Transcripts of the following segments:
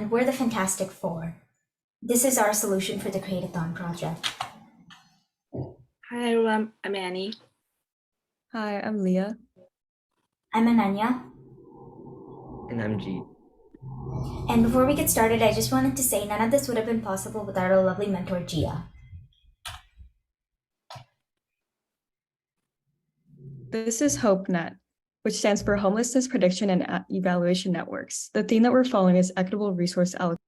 and we're the Fantastic Four. This is our solution for the Create a Thon project. Hi everyone, I'm Annie. Hi, I'm Leah. I'm Ananya. And I'm G. And before we get started, I just wanted to say none of this would have been possible without our lovely mentor, Gia. This is HopeNet, which stands for Homelessness Prediction and Evaluation Networks. The theme that we're following is equitable resource allocation.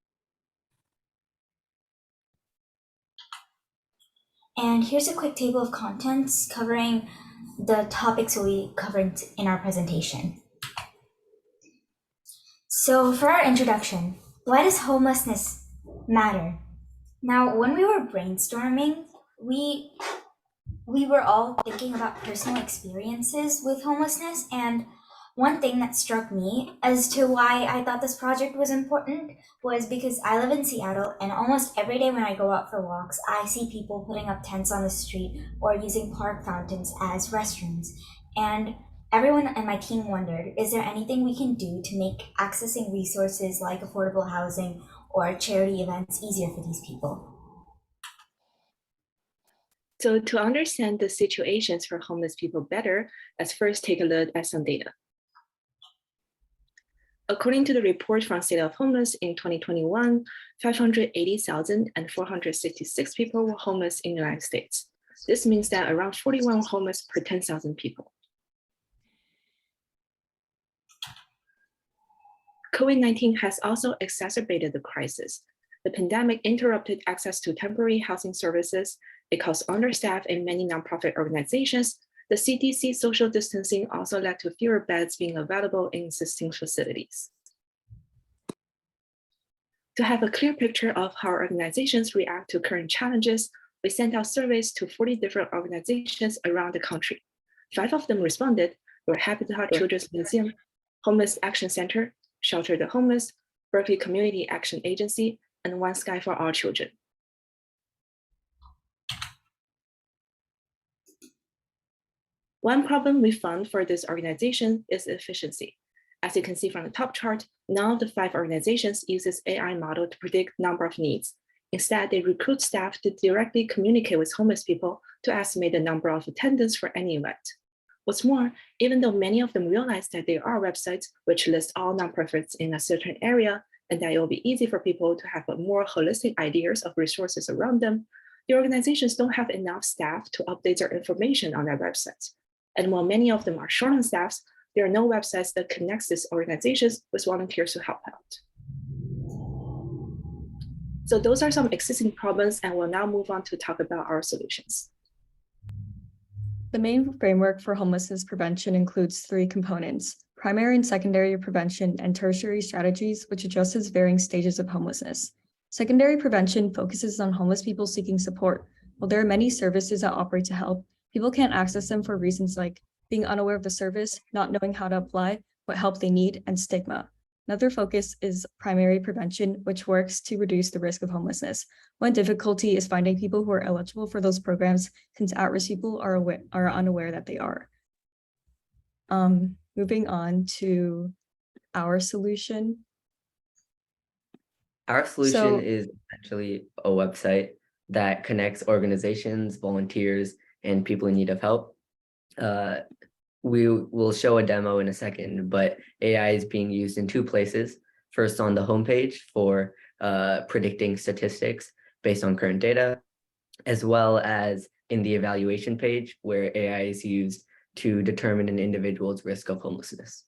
And here's a quick table of contents covering the topics we covered in our presentation. So for our introduction, why does homelessness matter? Now, when we were brainstorming, we were all thinking about personal experiences with homelessness, and one thing that struck me as to why I thought this project was important was because I live in Seattle, and almost every day when I go out for walks, I see people putting up tents on the street or using park fountains as restrooms. And everyone in my team wondered, is there anything we can do to make accessing resources like affordable housing or charity events easier for these people? So to understand the situations for homeless people better, let's first take a look at some data. According to the report from State of Homeless in 2021, 580,466 people were homeless in the United States. This means that around 41 homeless per 10,000 people. COVID-19 has also exacerbated the crisis. The pandemic interrupted access to temporary housing services. It caused understaffed in many nonprofit organizations. The CDC social distancing also led to fewer beds being available in existing facilities. To have a clear picture of how organizations react to current challenges, we sent out surveys to 40 different organizations around the country. 5 of them responded: Habitat Children's Museum, Homeless Action Center, Shelter the Homeless, Berkeley Community Action Agency, and One Sky for All Children. One problem we found for this organization is efficiency. As you can see from the top chart, none of the 5 organizations uses AI model to predict number of needs. Instead, they recruit staff to directly communicate with homeless people to estimate the number of attendance for any event. What's more, even though many of them realize that there are websites which list all nonprofits in a certain area, and that it will be easy for people to have a more holistic ideas of resources around them, the organizations don't have enough staff to update their information on their websites. And while many of them are short on staffs, there are no websites that connects these organizations with volunteers to help out. So those are some existing problems, and we'll now move on to talk about our solutions. The main framework for homelessness prevention includes 3 components: primary and secondary prevention and tertiary strategies, which addresses varying stages of homelessness. Secondary prevention focuses on homeless people seeking support. While there are many services that operate to help, people can't access them for reasons like being unaware of the service, not knowing how to apply, what help they need, and stigma. Another focus is primary prevention, which works to reduce the risk of homelessness. One difficulty is finding people who are eligible for those programs, since at-risk people are unaware that they are. Moving on to our solution. Our solution is essentially a website that connects organizations, volunteers, and people in need of help. We will show a demo in a second, but AI is being used in 2 places. First, on the homepage for predicting statistics based on current data, as well as in the evaluation page where AI is used to determine an individual's risk of homelessness.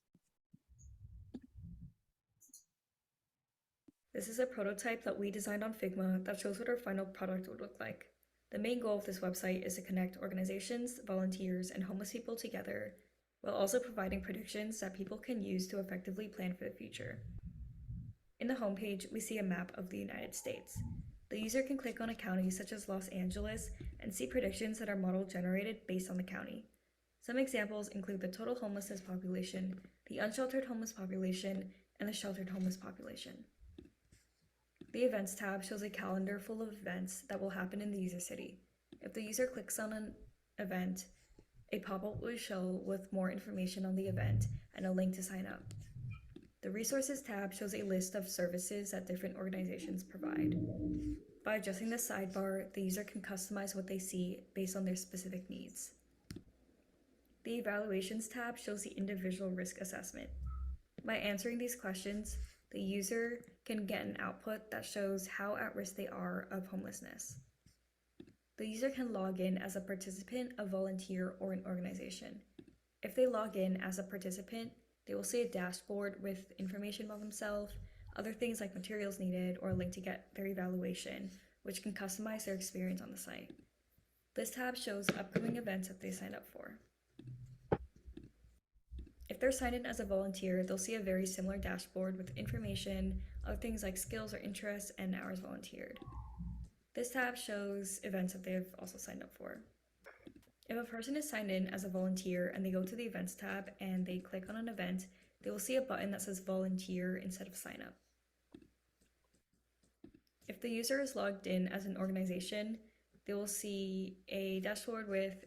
This is a prototype that we designed on Figma that shows what our final product would look like. The main goal of this website is to connect organizations, volunteers, and homeless people together, while also providing predictions that people can use to effectively plan for the future. In the homepage, we see a map of the United States. The user can click on a county such as Los Angeles and see predictions that are model generated based on the county. Some examples include the total homelessness population, the unsheltered homeless population, and the sheltered homeless population. The Events tab shows a calendar full of events that will happen in the user city. If the user clicks on an event, a pop-up will show with more information on the event and a link to sign up. The Resources tab shows a list of services that different organizations provide. By adjusting the sidebar, the user can customize what they see based on their specific needs. The Evaluations tab shows the individual risk assessment. By answering these questions, the user can get an output that shows how at risk they are of homelessness. The user can log in as a participant, a volunteer, or an organization. If they log in as a participant, they will see a dashboard with information about themselves, other things like materials needed, or a link to get their evaluation, which can customize their experience on the site. This tab shows upcoming events that they signed up for. If they're signed in as a volunteer, they'll see a very similar dashboard with information, other things like skills or interests, and hours volunteered. This tab shows events that they've also signed up for. If a person is signed in as a volunteer and they go to the Events tab and they click on an event, they will see a button that says Volunteer instead of Sign Up. If the user is logged in as an organization, they will see a dashboard with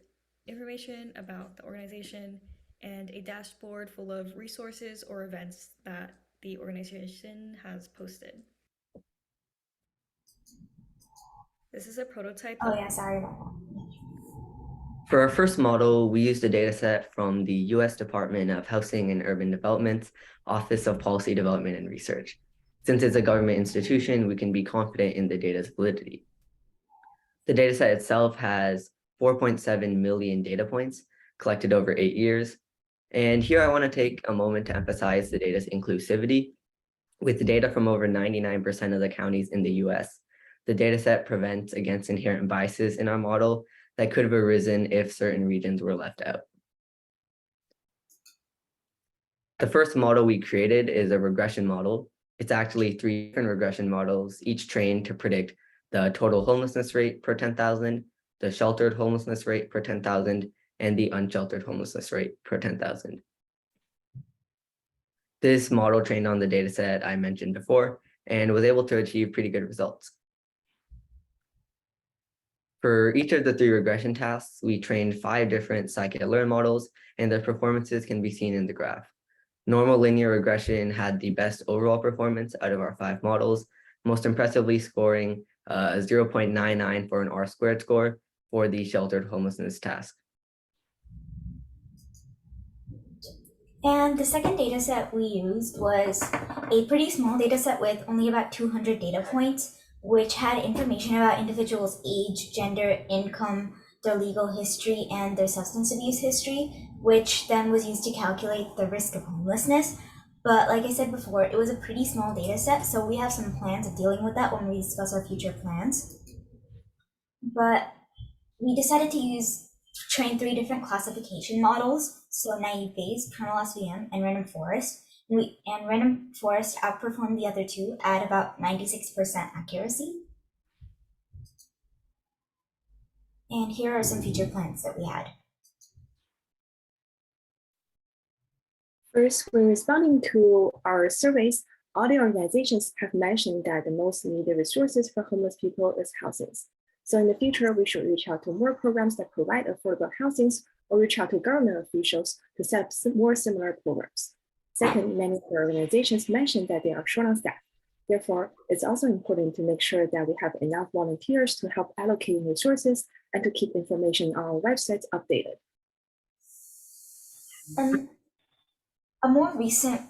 information about the organization and a dashboard full of resources or events that the organization has posted. This is a prototype. Oh yeah, sorry about that. For our first model, we used a dataset from the US Department of Housing and Urban Development's Office of Policy Development and Research. Since it's a government institution, we can be confident in the data's validity. The dataset itself has 4.7 million data points collected over 8 years. And here I want to take a moment to emphasize the data's inclusivity. With data from over 99% of the counties in the US, the dataset prevents against inherent biases in our model that could have arisen if certain regions were left out. The first model we created is a regression model. It's actually 3 different regression models, each trained to predict the total homelessness rate per 10,000, the sheltered homelessness rate per 10,000, and the unsheltered homelessness rate per 10,000. This model trained on the dataset I mentioned before and was able to achieve pretty good results. For each of the 3 regression tasks, we trained 5 different scikit-learn models, and their performances can be seen in the graph. Normal linear regression had the best overall performance out of our 5 models, most impressively scoring 0.99 for an R-squared score for the sheltered homelessness task. And the second data set we used was a pretty small data set with only about 200 data points, which had information about individuals' age, gender, income, their legal history, and their substance abuse history, which then was used to calculate the risk of homelessness. But like I said before, it was a pretty small data set, so we have some plans of dealing with that when we discuss our future plans. But we decided to train 3 different classification models, so naive Bayes, kernel SVM, and random forest. And random forest outperformed the other 2 at about 96% accuracy. And here are some future plans that we had. First, when responding to our surveys, all the organizations have mentioned that the most needed resources for homeless people is housing. So in the future, we should reach out to more programs that provide affordable housings or reach out to government officials to set up more similar programs. Second, many of the organizations mentioned that they are short on staff. Therefore, it's also important to make sure that we have enough volunteers to help allocating resources and to keep information on our websites updated. A more recent,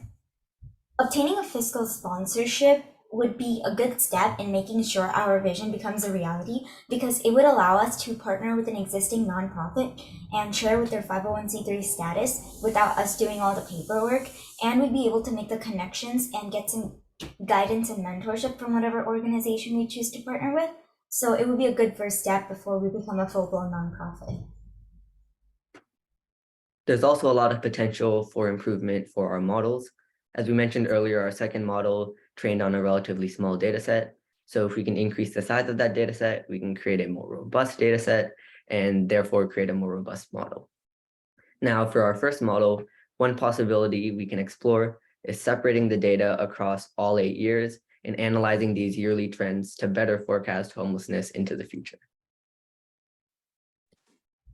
obtaining a fiscal sponsorship would be a good step in making sure our vision becomes a reality, because it would allow us to partner with an existing nonprofit and share with their 501c3 status without us doing all the paperwork, and we'd be able to make the connections and get some guidance and mentorship from whatever organization we choose to partner with. So it would be a good first step before we become a full-blown nonprofit. There's also a lot of potential for improvement for our models. As we mentioned earlier, our second model trained on a relatively small data set. So if we can increase the size of that data set, we can create a more robust data set and therefore create a more robust model. Now, for our first model, one possibility we can explore is separating the data across all 8 years and analyzing these yearly trends to better forecast homelessness into the future.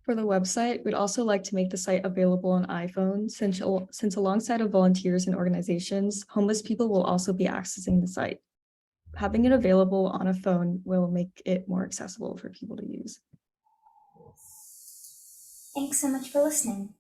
For the website, we'd also like to make the site available on iPhone since alongside of volunteers and organizations, homeless people will also be accessing the site. Having it available on a phone will make it more accessible for people to use. Thanks so much for listening.